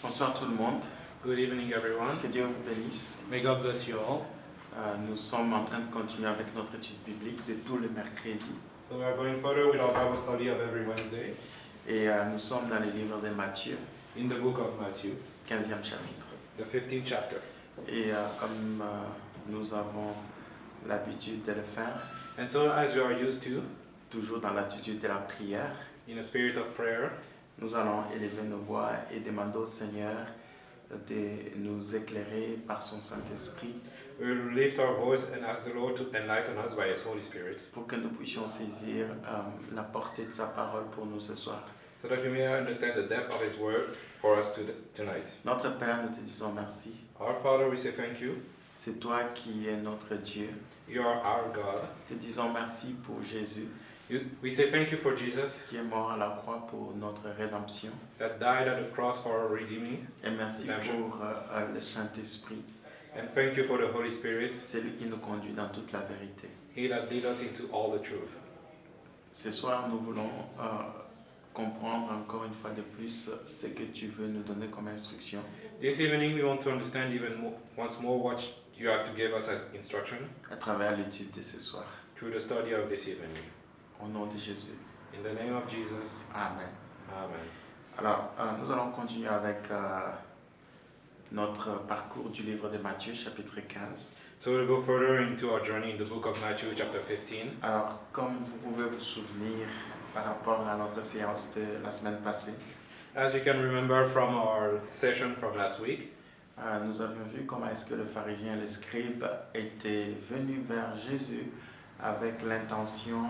Bonsoir tout le monde. Good evening, everyone. Que Dieu vous bénisse. May God bless you all. Nous sommes en train de continuer avec notre étude biblique de tous les mercredis. So we are going further with our Bible study of every Wednesday Et nous sommes dans le livre de Matthieu, in the book of Matthew, 15e chapitre. the 15th chapter. Et comme nous avons l'habitude de le faire, And so, as we are used to, toujours dans l'attitude de la prière, in a spirit of prayer, nous allons élever nos voix et demander au Seigneur de nous éclairer par son Saint-Esprit we will lift our voice and ask the Lord to enlighten us by His Holy Spirit, pour que nous puissions saisir la portée de sa parole pour nous ce soir. so that we may understand the depth of His word for us tonight. Notre Père, nous te disons merci. Our Father, we say thank you. C'est toi qui es notre Dieu. You are our God. Te disons merci pour Jésus We say thank you for Jesus qui est mort à la croix pour notre rédemption. that died at the cross for our redeeming. Et merci Redemption. pour le Saint-Esprit. And thank you for the Holy Spirit, C'est lui qui nous conduit dans toute la vérité. He that leads us into all the truth. Ce soir, nous voulons comprendre encore une fois de plus ce que tu veux nous donner comme instruction. This evening we want to understand once more what you have to give us as instruction À travers l'étude de ce soir. through the study of this evening. Au nom de Jésus. In the name of Jesus, Amen. Amen. Alors, nous allons continuer avec notre parcours du livre de Matthieu, chapitre 15. So we'll go further into our journey in the book of Matthew chapter 15. Alors, comme vous pouvez vous souvenir par rapport à notre séance de la semaine passée, As you can remember from our session from last week, nous avions vu comment est-ce que le pharisien et le scribe étaient venus vers Jésus avec l'intention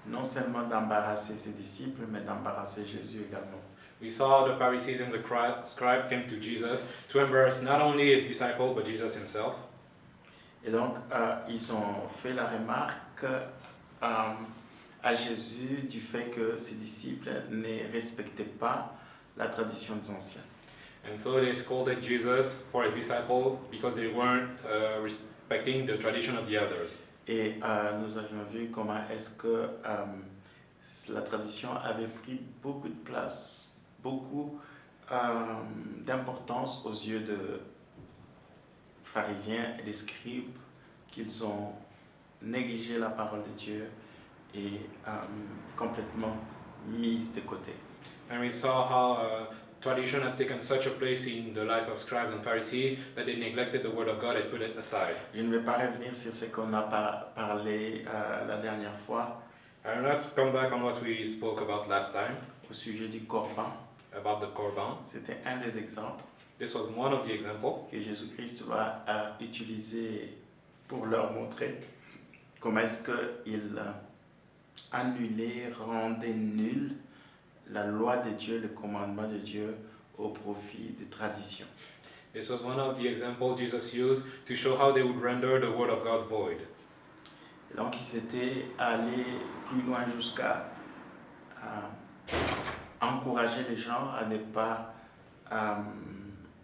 non seulement d'embarrasser ses disciples, mais d'embarrasser Jésus également. we saw the Pharisees and the scribe came to Jesus to embarrass not only his disciple but Jesus himself. Et donc, ils ont fait la remarque à Jésus du fait que ses disciples ne respectaient pas la tradition des anciens. And so they scolded Jesus for his disciple because they weren't respecting the tradition of the others. Et nous avions vu comment est-ce que la tradition avait pris beaucoup de place, beaucoup d'importance aux yeux de pharisiens et des scribes, qu'ils ont négligé la parole de Dieu et complètement mise de côté. And we saw how tradition had taken such a place in the life of scribes and Pharisees that they neglected the word of God and put it aside. Je ne vais pas revenir sur ce qu'on a parlé la dernière fois I will not come back on what we spoke about last time, au sujet du Corban. about the Korban. C'était un des exemples This was one of the examples que Jésus-Christ va utiliser pour leur montrer comment est-ce qu'il annulait, rendait nul la loi de Dieu, le commandement de Dieu au profit des traditions. This was one of the examples Jesus used to show how they would render the word of God void. Et donc ils étaient allés plus loin jusqu'à encourager les gens à ne pas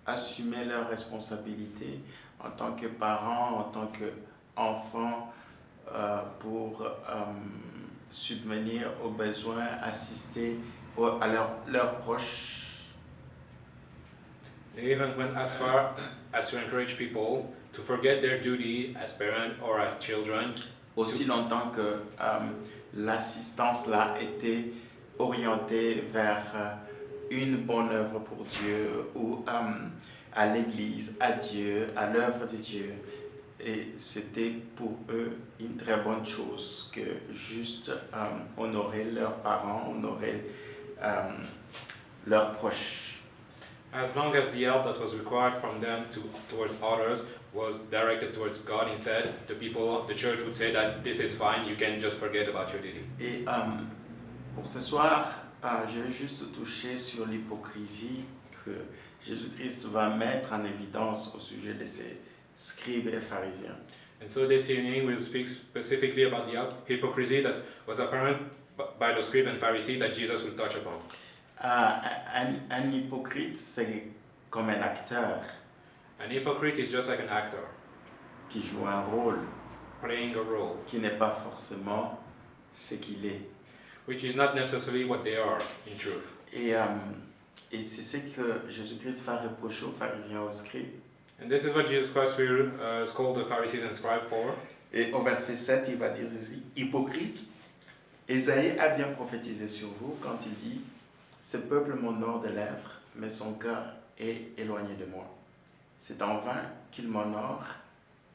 assumer leurs responsabilités en tant que parents, en tant qu'enfants, pour subvenir aux besoins, assister à leurs proches. They even went as far as to encourage people to forget their duty as parents or as children, Aussi longtemps que l'assistance là était orientée vers une bonne œuvre pour Dieu ou à l'église, à Dieu, à l'œuvre de Dieu. Et c'était pour eux une très bonne chose que juste honorer leurs parents, honorer leurs proches. as long as the help that was required from them towards others was directed towards God instead, the church would say that this is fine, you can just forget about your duty. Et pour ce soir, je vais juste toucher sur l'hypocrisie que Jésus-Christ va mettre en évidence au sujet de ces scribes et pharisiens. And so this evening we'll speak specifically about the hypocrisy that was apparent by the scribe and Pharisee that Jesus will touch upon. Un hypocrite, c'est comme un acteur An hypocrite is just like an actor, qui joue un rôle playing a role, qui n'est pas forcément ce qu'il est. which is not necessarily what they are in truth. Et Et c'est ce que Jésus-Christ va reprocher aux pharisiens et aux scribes. And this is what Jesus Christ will scold the Pharisees and scribes for. Et au verset 7, il va dire ceci. Hypocrite, Ésaïe a bien prophétisé sur vous quand il dit « Ce peuple m'honore de lèvres, mais son cœur est éloigné de moi. C'est en vain qu'il m'honore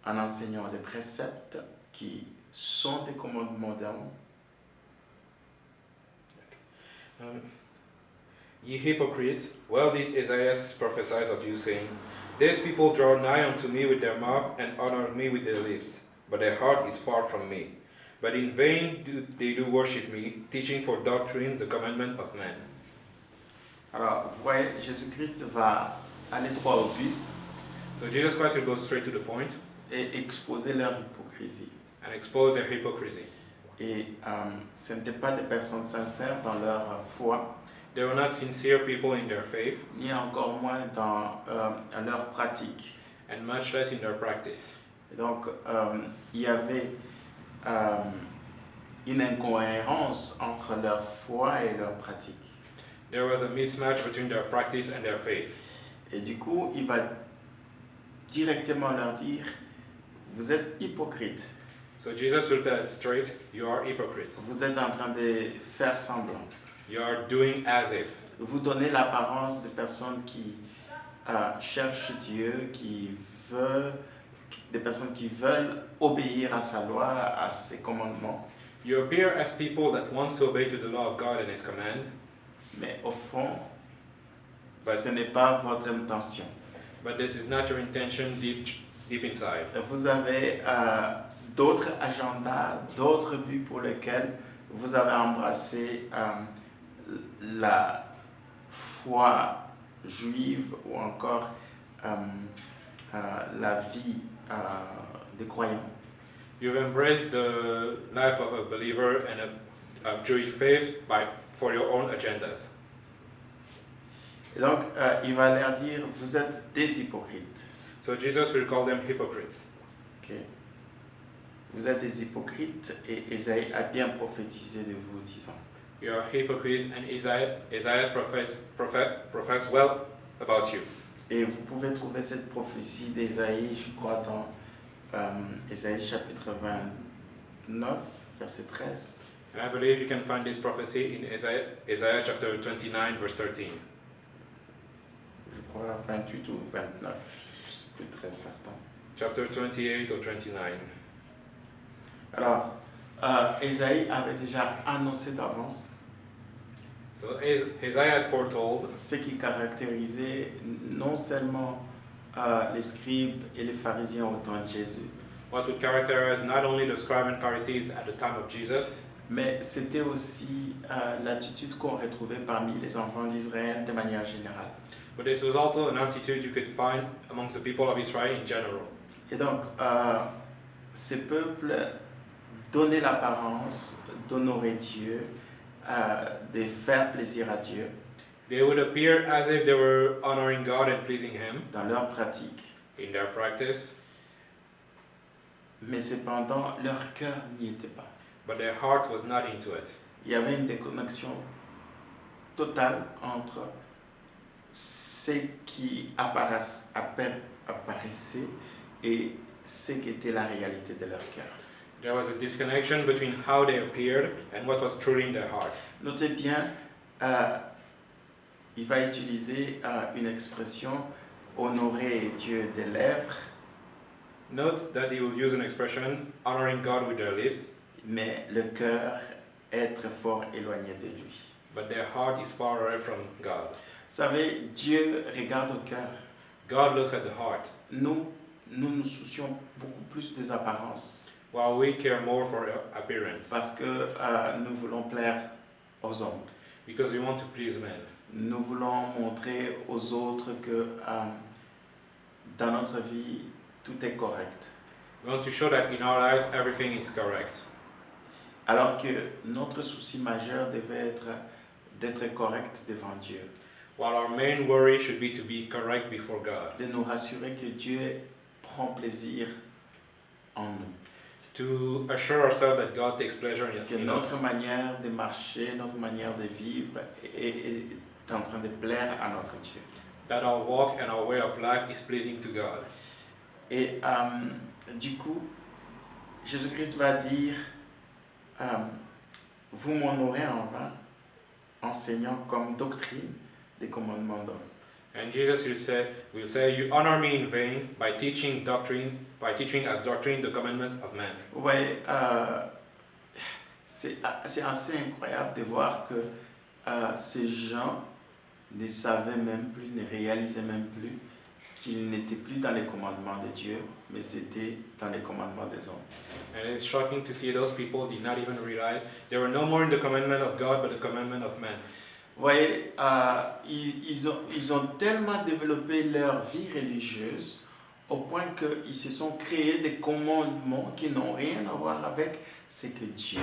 en enseignant des préceptes qui sont des commandements d'homme. Ye hypocrites, well did Isaiah prophesy of you, saying, These people draw nigh unto me with their mouth and honor me with their lips, but their heart is far from me. But in vain they do worship me, teaching for doctrines the commandment of men. » Alors, vous voyez, Jésus-Christ va aller droit au but So Jesus Christ will go straight to the point et exposer leur hypocrisie. and expose their hypocrisy. Et ce n'étaient pas des personnes sincères dans leur foi, They were not sincere people in their faith, ni encore moins dans leur pratique. and much less in their practice. Et donc, il y avait une incohérence entre leur foi et leur pratique. There was a mismatch between their practice and their faith. Et du coup, il va directement leur dire, vous êtes hypocrites. So Jesus will tell it straight, you are hypocrites. Vous êtes en train de faire semblant. You are doing as if. Vous donnez l'apparence de personnes qui cherchent Dieu, des personnes qui veulent obéir à sa loi, à ses commandements. You appear as people that want to obey to the law of God and His command, Mais au fond, But- ce n'est pas votre intention. but this is not your intention deep inside. Vous avez d'autres agendas, d'autres buts pour lesquels vous avez embrassé la foi juive ou encore la vie des croyants. You've embraced the life of a believer and of Jewish faith for your own agendas. Et donc, il va leur dire, vous êtes des hypocrites. So Jesus will call them hypocrites. Ok. Vous êtes des hypocrites et Ésaïe a bien prophétisé de vous, disant. You are hypocrites, and Isaiah profess well about you. Et vous pouvez trouver cette prophétie d'Ésaïe, je crois, dans Ésaïe chapitre 29, verset 13. And I believe you can find this prophecy in Isaiah chapter 29, verse 13. Je crois 28 ou 29, je ne suis plus très certain. Chapter 28 or 29. Alors, Ésaïe avait déjà annoncé d'avance So Isaiah had foretold ce qui caractérisait non seulement les scribes et les pharisiens au temps de Jésus, what would characterize not only the scribes and Pharisees at the time of Jesus, mais c'était aussi l'attitude qu'on retrouvait parmi les enfants d'Israël de manière générale. but this was also an attitude you could find amongst the people of Israel in general. Et donc, ces peuples donnaient l'apparence d'honorer Dieu, de faire plaisir à Dieu They would appear as if they were honoring God and pleasing Him dans leur pratique, in their practice, mais cependant, leur cœur n'y était pas. but their heart was not into it. Il y avait une déconnexion totale entre ce qui apparaissait et ce qui était la réalité de leur cœur. There was a disconnection between how they appeared and what was truly in their heart. Notez bien, il va utiliser une expression honorer Dieu des lèvres, Note that he will use an expression honoring God with their lips, mais le cœur est très fort éloigné de lui. but their heart is far away from God. Vous savez, Dieu regarde au cœur. God looks at the heart, Nous nous soucions beaucoup plus des apparences while we care more for appearance, parce que nous voulons plaire aux hommes. because we want to please men. Nous voulons montrer aux autres que dans notre vie, tout est correct. We want to show that in our lives everything is correct, Alors que notre souci majeur devait être d'être correct devant Dieu, while our main worry should be to be correct before God, de nous rassurer que Dieu prend plaisir en nous, to assure ourselves that God takes pleasure que in us, notre manière de marcher, notre manière de vivre est en train de plaire à notre Dieu. that our walk and our way of life is pleasing to God. Et du coup, Jésus-Christ va dire, vous m'honorez en vain, enseignant comme doctrine des commandements d'homme. And Jesus will say, you honor me in vain by teaching as doctrine the commandments of man. Vous voyez, c'est assez incroyable de voir que ces gens ne savaient même plus, ne réalisaient même plus qu'ils n'étaient plus dans les commandements de Dieu, mais c'était dans les commandements des hommes. And it's shocking to see those people did not even realize they were no more in the commandment of God but the commandment of man. Vous voyez, ils ont tellement développé leur vie religieuse au point qu'ils se sont créés des commandements qui n'ont rien à voir avec ce que Dieu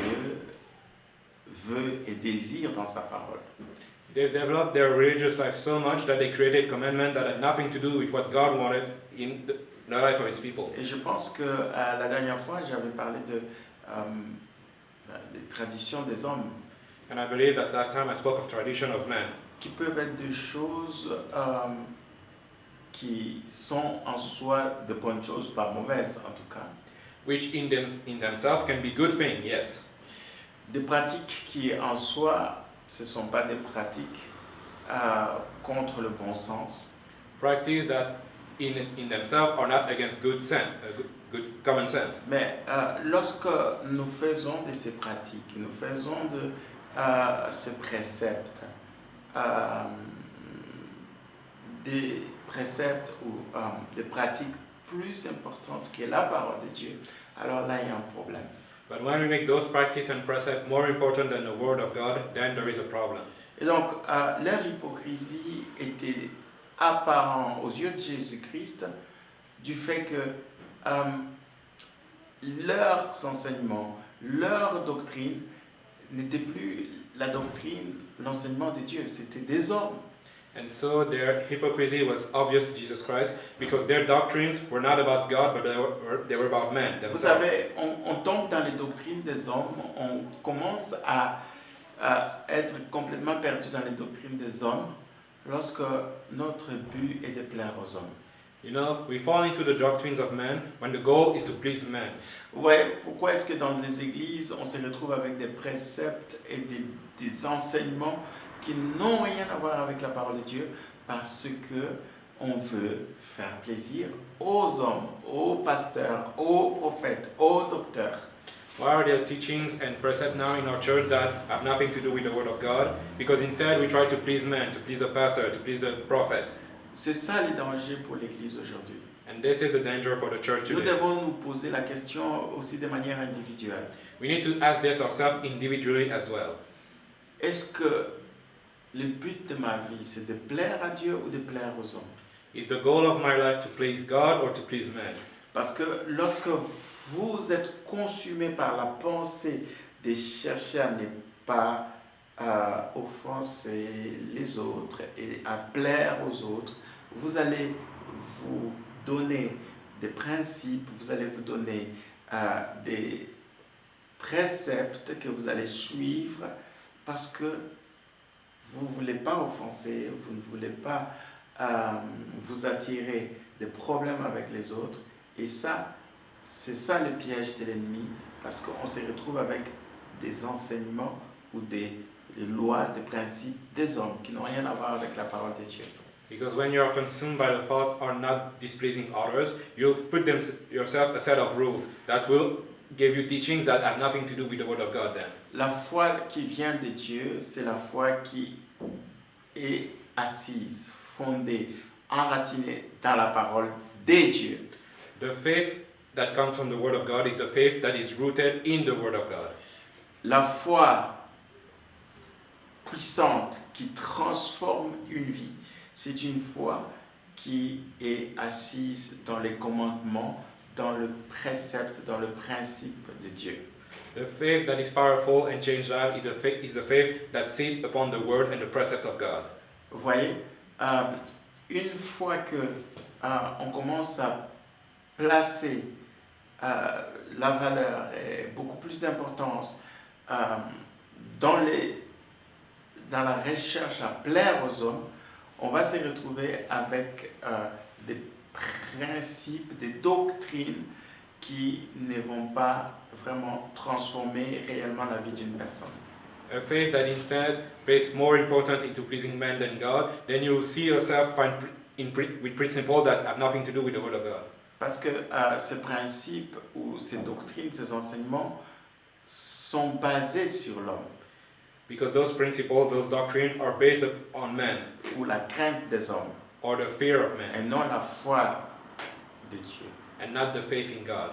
veut et désire dans sa parole. They developed their religious life so much that they created commandments that had nothing to do with what God wanted in the life of His people. Et je pense que la dernière fois, j'avais parlé des traditions des hommes. And I believe that last time I spoke of tradition of man, Qui peuvent être des choses qui sont en soi de bonnes choses, pas mauvaises en tout cas. which in themselves can be good thing, yes. Des pratiques qui en soi, ce ne sont pas des pratiques contre le bon sens. Practice that in themselves are not against good common sense. Mais lorsque nous faisons de ces pratiques, nous faisons de ces préceptes, des préceptes ou des pratiques plus importantes que la parole de Dieu, alors là il y a un problème. But when we make those practice and precepts more important than the word of God, then there is a problem. Et donc leur hypocrisie était apparente aux yeux de Jésus-Christ du fait que leurs enseignements, leur doctrine n'était plus la doctrine, l'enseignement de Dieu, c'était des hommes. And so their hypocrisy was obvious to Jesus Christ because their doctrines were not about God, but they were about men Vous themselves. savez, on tombe dans les doctrines des hommes, on commence à être complètement perdu dans les doctrines des hommes lorsque notre but est de plaire aux hommes. You know, we fall into the doctrines of men when the goal is to please men. Vous voyez, pourquoi est-ce que dans les églises, on se retrouve avec des préceptes et des enseignements qui n'ont rien à voir avec la parole de Dieu parce que on veut faire plaisir aux hommes, aux pasteurs, aux prophètes, aux docteurs. Why are there teachings and precepts now in our church that have nothing to do with the word of God? Because instead we try to please men, to please the pastor, to please the prophets. C'est ça le danger pour l'Église aujourd'hui. And this is the danger for the church Nous today. devons nous poser la question aussi de manière individuelle. We need to ask this ourselves individually as well. Est-ce que le but de ma vie, c'est de plaire à Dieu ou de plaire aux hommes? Is the goal of my life to please God or to please men? Parce que lorsque vous êtes consumé par la pensée de chercher à ne pas offenser les autres et à plaire aux autres, vous allez vous donner des principes, vous allez vous donner des préceptes que vous allez suivre parce que vous ne voulez pas offenser, vous ne voulez pas vous attirer des problèmes avec les autres. Et ça, c'est ça le piège de l'ennemi, parce qu'on se retrouve avec des enseignements ou des lois, des principes des hommes qui n'ont rien à voir avec la parole de Dieu. Because when you are consumed by the thoughts are not displeasing others, you'll put yourself a set of rules that will give you teachings that have nothing to do with the word of God then. La foi qui vient de Dieu, c'est la foi qui est assise, fondée, enracinée dans la parole de Dieu. The faith that comes from the word of God is the faith that is rooted in the word of God. La foi puissante qui transforme une vie, c'est une foi qui est assise dans les commandements, dans le précepte, dans le principe de Dieu. The faith that is powerful and changes life is the faith that sits upon the word and the precept of God. Vous voyez, une fois que on commence à placer la valeur et beaucoup plus d'importance dans dans la recherche à plaire aux hommes, on va se retrouver avec des principes, des doctrines qui ne vont pas vraiment transformer réellement la vie d'une personne. A faith that instead pays more importance into pleasing man than God, then you will see yourself with principles that have nothing to do with the Word of God. Parce que ces principes ou ces doctrines, ces enseignements sont basés sur l'homme Because those principles, those doctrines are based on man ou la crainte des hommes or the fear of et man non la foi de Dieu. and not the faith in God.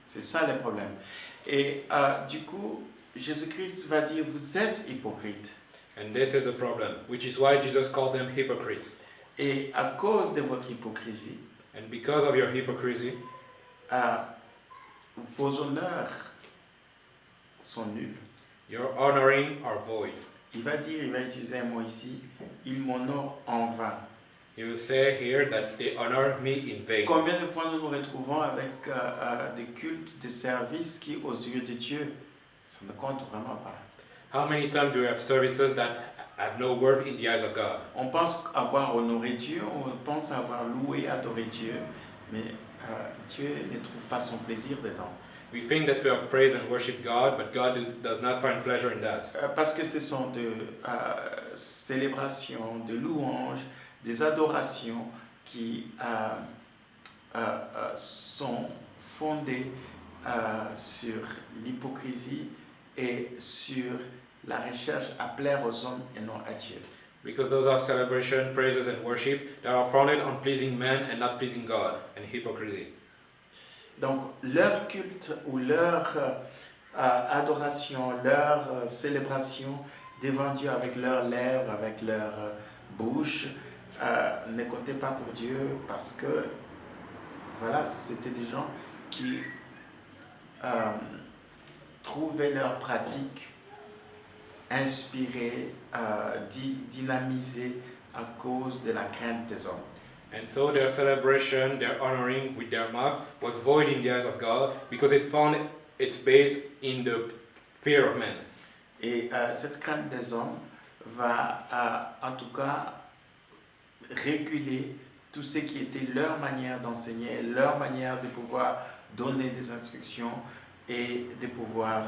C'est ça le problème. Et du coup, Jésus-Christ va dire, vous êtes hypocrites. And this is the problem, which is why Jesus called them hypocrites. Et à cause de votre hypocrisie, And because of your hypocrisy, vos honneurs sont nuls. your honoring are void. Il va utiliser un mot ici, il m'honore en vain. He will say here that they honor me in vain. Combien de fois nous nous retrouvons avec des cultes, des services qui, aux yeux de Dieu, ça ne compte vraiment pas. How many times do we have services that have no worth in the eyes of God? On pense avoir honoré Dieu, on pense avoir loué, adoré Dieu, mais Dieu ne trouve pas son plaisir dedans. We think that we have praised and worshiped God, but God does not find pleasure in that. Parce que ce sont des célébrations, des louanges, des adorations qui sont fondées sur l'hypocrisie et sur la recherche à plaire aux hommes et non à Dieu. Because those are celebration, praises, and worship that are founded on pleasing man and not pleasing God, and hypocrisy. Donc leur culte ou leur adoration, leur célébration devant Dieu avec leurs lèvres, avec leur bouche, ne comptait pas pour Dieu parce que voilà, c'était des gens qui trouvaient leur pratique inspirée, dynamisée à cause de la crainte des hommes. And so their celebration, their honoring with their mouth was void in the eyes of God because it found its base in the fear of man. Et cette crainte des hommes va en tout cas réguler tout ce qui était leur manière d'enseigner, leur manière de pouvoir donner des instructions et de pouvoir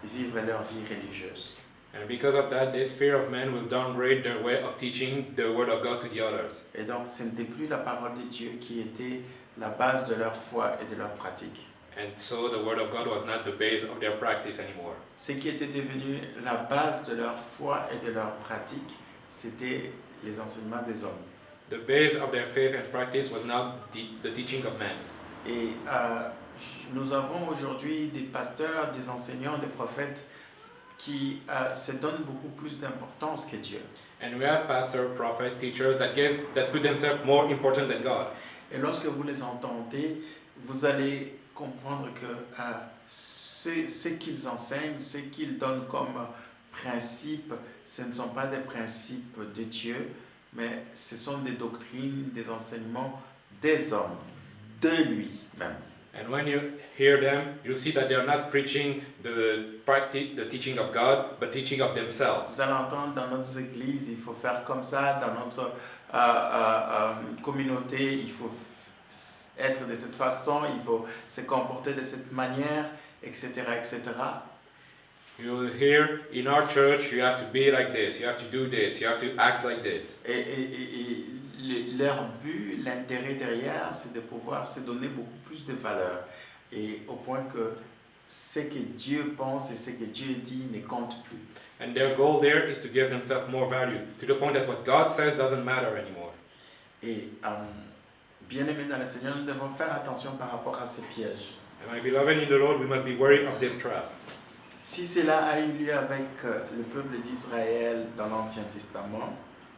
vivre leur vie religieuse. And because of that, this fear of man will downgrade their way of teaching the word of God to the others. Et donc ce n'était plus la parole de Dieu qui était la base de leur foi et de leur pratique. And so the word of God was not the base of their practice anymore. Ce qui était devenu la base de leur foi et de leur pratique, c'était les enseignements des hommes. The base of their faith and practice was now the teaching of man. Et nous avons aujourd'hui des pasteurs, des enseignants, des prophètes qui se donnent beaucoup plus d'importance que Dieu. And we have pastors, prophets, teachers that put themselves more important than God. Et lorsque vous les entendez, vous allez comprendre que ce qu'ils enseignent, ce qu'ils donnent comme principe, ce ne sont pas des principes de Dieu, mais ce sont des doctrines, des enseignements des hommes, de lui-même. And when you hear them, you see that they are not preaching the teaching of God, but teaching of themselves. Vous allez entendre dans notre église, il faut faire comme ça, dans notre communauté, il faut être de cette façon, il faut se comporter de cette manière, etc., etc. You will hear, in our church, you have to be like this, you have to do this, you have to act like this. Et leur but, l'intérêt derrière, c'est de pouvoir se donner beaucoup plus de valeur. Et au point que ce que Dieu pense et ce que Dieu dit ne compte plus. And their goal there is to give themselves more value, to the point that what God says doesn't matter anymore. Et bien-aimés dans le Seigneur, nous devons faire attention par rapport à ces pièges. And my beloved in the Lord, we must be wary of this trap. Si cela a eu lieu avec le peuple d'Israël dans l'Ancien Testament,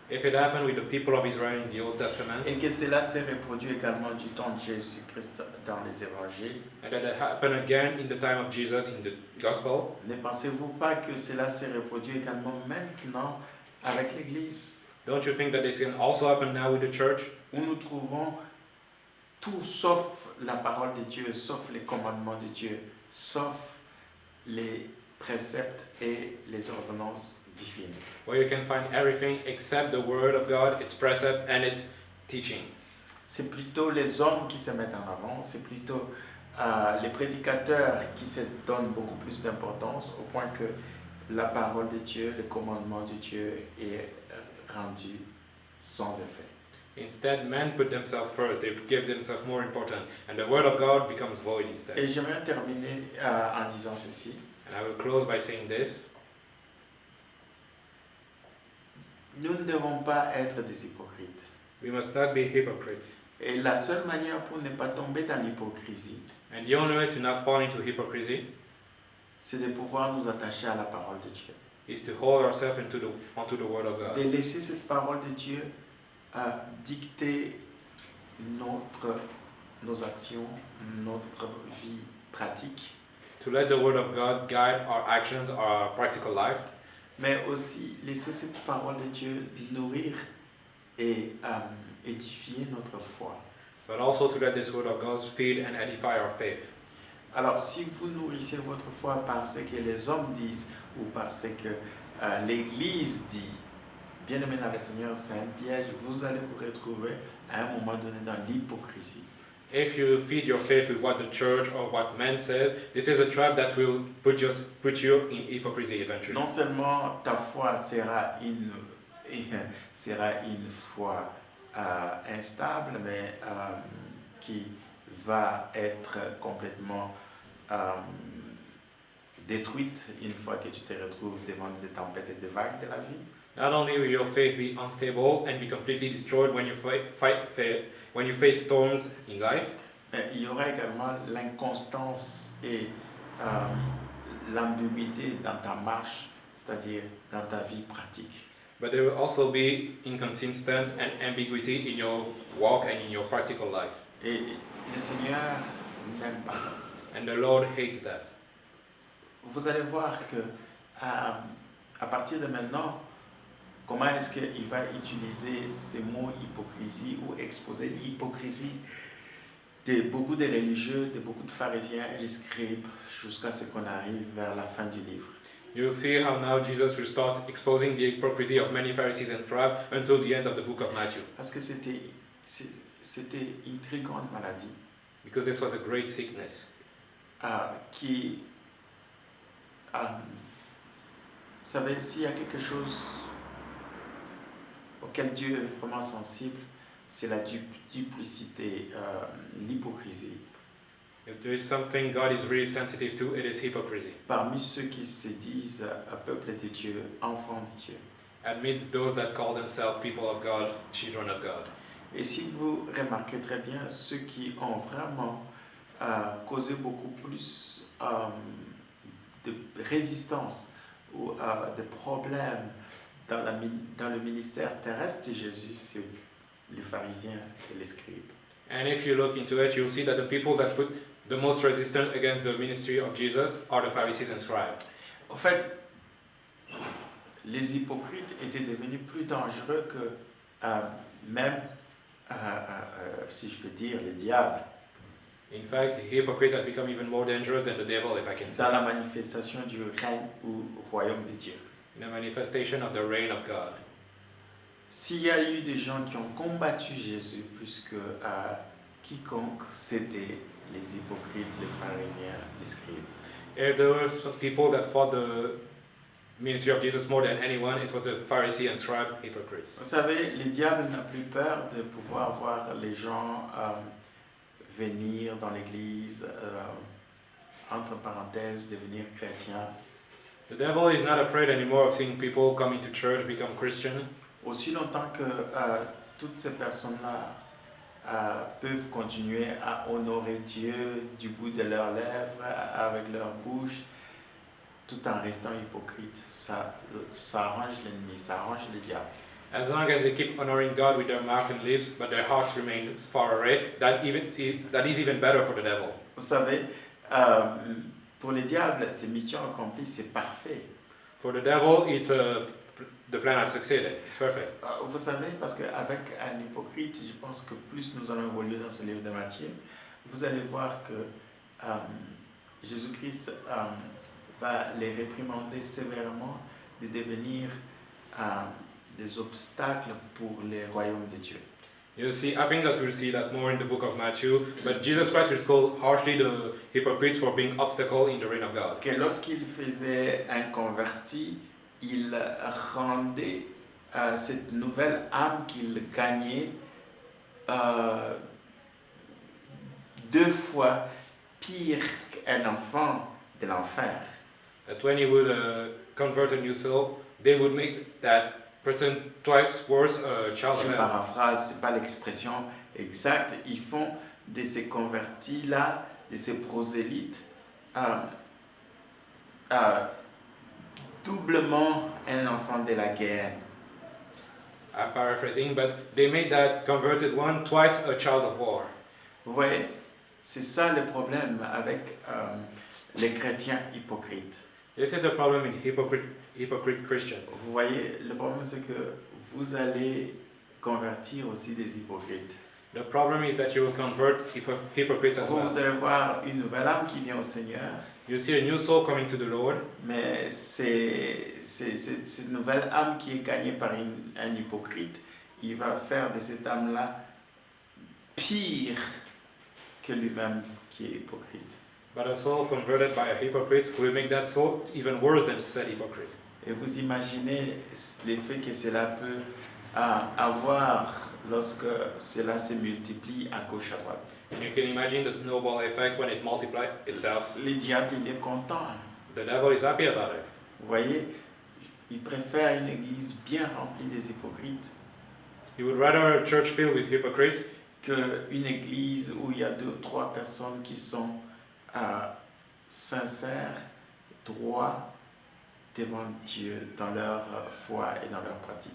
If it happened with the people of Israel in the Old Testament, et que cela s'est reproduit également du temps de Jésus-Christ dans les évangiles, and that it happened again in the time of Jesus in the Gospel, ne pensez-vous pas que cela s'est reproduit également maintenant avec l'Église, don't you think that this can also happen now with the church? où nous trouvons tout sauf la parole de Dieu, sauf les commandements de Dieu, sauf les préceptes et les ordonnances divine. where you can find everything except the Word of God, its precept, and its teaching. C'est plutôt les hommes qui se mettent en avant, c'est plutôt les prédicateurs qui se donnent beaucoup plus d'importance au point que la parole de Dieu, le commandement de Dieu est rendu sans effet. Instead, men put themselves first, they give themselves more important, and the Word of God becomes void instead. Et j'aimerais terminer en disant ceci. And I will close by saying this. Nous ne devons pas être des hypocrites. We must not be hypocrites. Et la seule manière pour ne pas tomber dans l'hypocrisie, And the only way to not fall into hypocrisy c'est de pouvoir nous attacher à la parole de Dieu. is to hold ourselves onto the Word of De God. laisser cette parole de Dieu dicter nos actions, notre vie pratique, To let the Word of God guide our actions, our practical life, mais aussi laisser cette parole de Dieu nourrir et édifier notre foi. but also to let this Word of God feed and edify our faith. Alors, si vous nourrissez votre foi par ce que les hommes disent ou par ce que l'Église dit, bien aimé dans le Seigneur, c'est un piège, vous allez vous retrouver à un moment donné dans l'hypocrisie. If you feed your faith with what the church or what man says, this is a trap that will put you in hypocrisy eventually. Non seulement ta foi sera une foi instable, mais qui va être complètement détruite une fois que tu te retrouves devant des tempêtes et des vagues de la vie. Not only will your faith be unstable and be completely destroyed when you when you face storms in life, Mais il y aura également l'inconstance et l'ambiguïté dans ta marche, c'est-à-dire dans ta vie pratique. but there will also be inconsistent and ambiguity in your walk and in your practical life. Et le Seigneur n'aime pas ça. And the Lord hates that. Vous allez voir que à partir de maintenant, comment est-ce qu'il va utiliser ces mots hypocrisie ou exposer l'hypocrisie de beaucoup de religieux, de beaucoup de pharisiens et de scribes jusqu'à ce qu'on arrive vers la fin du livre. You'll see how now Jesus will start exposing the hypocrisy of many Pharisees and scribes until the end of the book of Matthew. Parce que c'était une très grande maladie Because this was a great sickness. qui... vous savez, s'il y a quelque chose auquel Dieu est vraiment sensible, c'est la duplicité, l'hypocrisie. If there is something God is really sensitive to, it is hypocrisy. Parmi ceux qui se disent peuple de Dieu, enfants de Dieu. Amidst those that call themselves people of God, children of God. Et si vous remarquez très bien, ceux qui ont vraiment causé beaucoup plus de résistance ou de problèmes dans le ministère terrestre de Jésus, c'est les pharisiens et les scribes. And if you look into it, you'll see that the people that put the most resistance against the ministry of Jesus are the Pharisees and scribes. En fait, les hypocrites étaient devenus plus dangereux que même, si je peux dire, les diables. In fact, the hypocrites had become even more dangerous than the devil, if I can say, Dans la manifestation du règne ou royaume de Dieu. in a manifestation of the reign of God. S'il y a eu des gens qui ont combattu Jésus plus que quiconque, c'était les hypocrites, les pharisiens, les scribes. If there were some people that fought the ministry of Jesus more than anyone, it was the Pharisee and scribe hypocrites. Vous savez, le diable n'a plus peur de pouvoir voir les gens venir dans l'église, entre parenthèses, devenir chrétiens. The devil is not afraid anymore of seeing people coming to church, become Christian. Aussi longtemps que toutes ces personnes-là peuvent continuer à honorer Dieu du bout de leurs lèvres, avec leur bouche, tout en restant hypocrite, ça arrange l'ennemi, ça arrange le diable. As long as they keep honoring God with their mouth and lips, but their hearts remain far away, that is even better for the devil. Vous savez, pour le diable, c'est mission accomplie, c'est parfait. For the devil, the plan has succeeded. It's perfect. Vous savez, parce qu'avec un hypocrite, je pense que plus nous allons évoluer dans ce livre de Matthieu, vous allez voir que Jésus-Christ va les réprimander sévèrement de devenir des obstacles pour le royaume de Dieu. You see, I think that we'll see that more in the book of Matthew, but Jesus Christ will scold harshly the hypocrites for being obstacle in the reign of God. Que lorsqu'il faisait un converti, il rendait cette nouvelle âme qu'il gagnait 2 fois pire qu'un enfant de l'enfer. That when he would convert a new soul, they would make that person twice worse a child Je of hell. paraphrase, c'est pas l'expression exacte. Ils font de ces convertis-là, de ces prosélytes, doublement un enfant de la guerre. I'm paraphrasing, but they made that converted one twice a child of war. Vous voyez, c'est ça le problème avec les chrétiens hypocrites. This is the problem in hypocrite Christians. Vous voyez, le problème c'est que vous allez convertir aussi des hypocrites. The problem is that you will convert hypocrites as Vous well. allez voir une nouvelle âme qui vient au Seigneur, You see a new soul coming to the Lord, mais c'est cette nouvelle âme qui est gagnée par un hypocrite. Il va faire de cette âme-là pire que lui-même qui est hypocrite. but a soul converted by a hypocrite will make that soul even worse than said hypocrite. Et vous imaginez l'effet que cela peut avoir lorsque cela se multiplie à gauche à droite. And you can imagine the snowball effect when it multiplies itself. Le diable, il est content. The devil is happy about it. Vous voyez, il préfère une église bien remplie des hypocrites He would rather a church filled with hypocrites qu'une église où il y a 2 ou 3 personnes qui sont sincères, droits devant Dieu dans leur foi et dans leur pratique.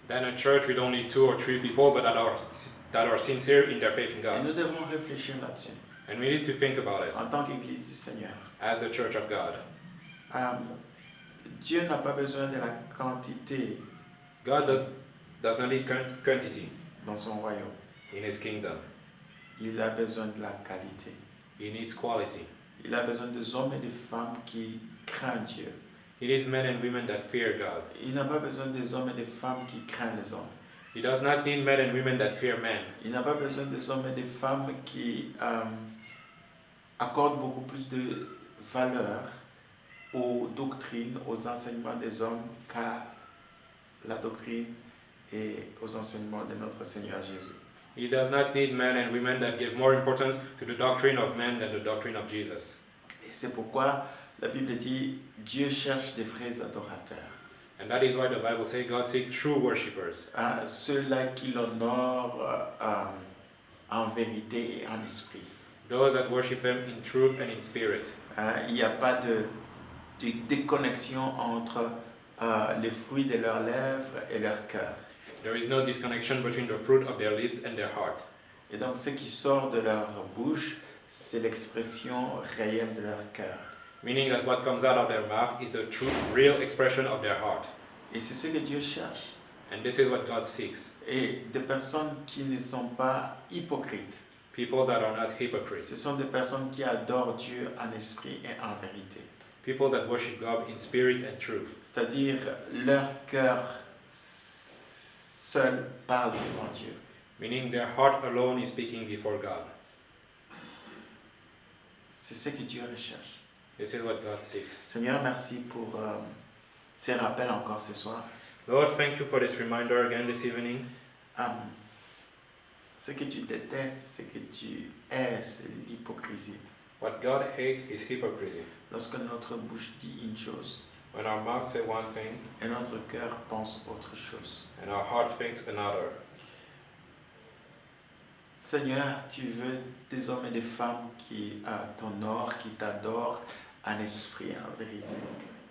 than a church with only 2 or 3 people but that are sincere in their faith in Et God. nous devons réfléchir là-dessus And we need to think about it en tant qu'église du Seigneur. as the church of God. Dieu n'a pas besoin de la quantité God does not need quantity dans son royaume. in his kingdom. Il a besoin de la qualité. He needs quality. Il a besoin des hommes et des femmes qui craignent Dieu. He needs men and women that fear God. Il n'a pas besoin des hommes et des femmes qui craignent les hommes. He does not need men and women that fear men. Il n'a pas besoin des hommes et des femmes qui accordent beaucoup plus de valeur aux doctrines, aux enseignements des hommes qu'à la doctrine et aux enseignements de notre Seigneur Jésus. He does not need men and women that give more importance to the doctrine of men than the doctrine of Jesus. Et c'est pourquoi la Bible dit Dieu cherche des vrais adorateurs. And that is why the Bible says God seeks true worshippers. Ceux-là qui l'honorent en vérité et en esprit. Those that worship Him in truth and in spirit. Il n'y a pas de déconnexion entre les fruits de leurs lèvres et leur cœur. There is no disconnection between the fruit of their lips and their heart. Et donc ce qui sort de leur bouche, c'est l'expression réelle de leur cœur. Meaning that what comes out of their mouth is the true, real expression of their heart. Et c'est ce que Dieu cherche. And this is what God seeks. Et des personnes qui ne sont pas hypocrites. People that are not hypocrites. Ce sont des personnes qui adorent Dieu en esprit et en vérité. People that worship God in spirit and truth. C'est-à-dire leur cœur seul parle devant Dieu. Meaning their heart alone is speaking before God. C'est ce que Dieu recherche. This is what God seeks. Seigneur, merci pour ces rappels encore ce soir. Lord, thank you for this reminder again this evening. Ce que tu détestes, ce que tu hais, c'est l'hypocrisie. What God hates is hypocrisy. Lorsque notre bouche dit une chose When our mouth say one thing et notre cœur pense autre chose. and our heart thinks another. Seigneur, tu veux des hommes et des femmes qui t'honorent, qui t'adorent en esprit et en vérité.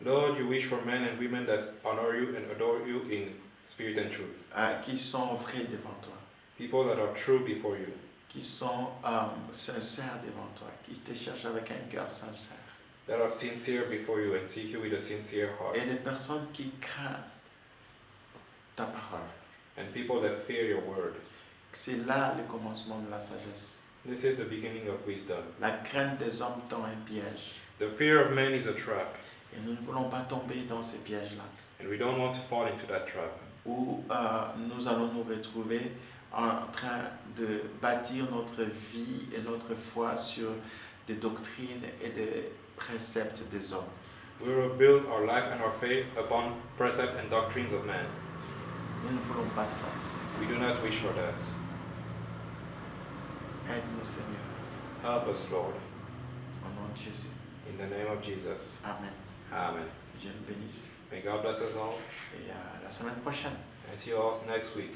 Lord, you wish for men and women that honor you and adore you in spirit and truth. Qui sont vrais devant toi. People that are true before you. Qui sont sincères devant toi. Qui te cherchent avec un cœur sincère. That are sincere before you and seek you with a sincere heart. Et des personnes qui craignent ta parole. And people that fear your word. C'est là le commencement de la sagesse. This is the beginning of wisdom. La crainte des hommes tend un piège. The fear of man is a trap. Et nous ne voulons pas tomber dans ces pièges-là. And we don't want to fall into that trap. où nous allons nous retrouver en train de bâtir notre vie et notre foi sur des doctrines et des préceptes des hommes. We will build our life and our faith upon precepts and doctrines of man. Nous ne voulons pas cela. We do not wish for that. Aide-nous, Seigneur, Help us, Lord. au nom de Jésus. In the name of Jesus. Amen. Amen. Que Dieu nous bénisse. May God bless us all. Et à la semaine prochaine. And see you all next week.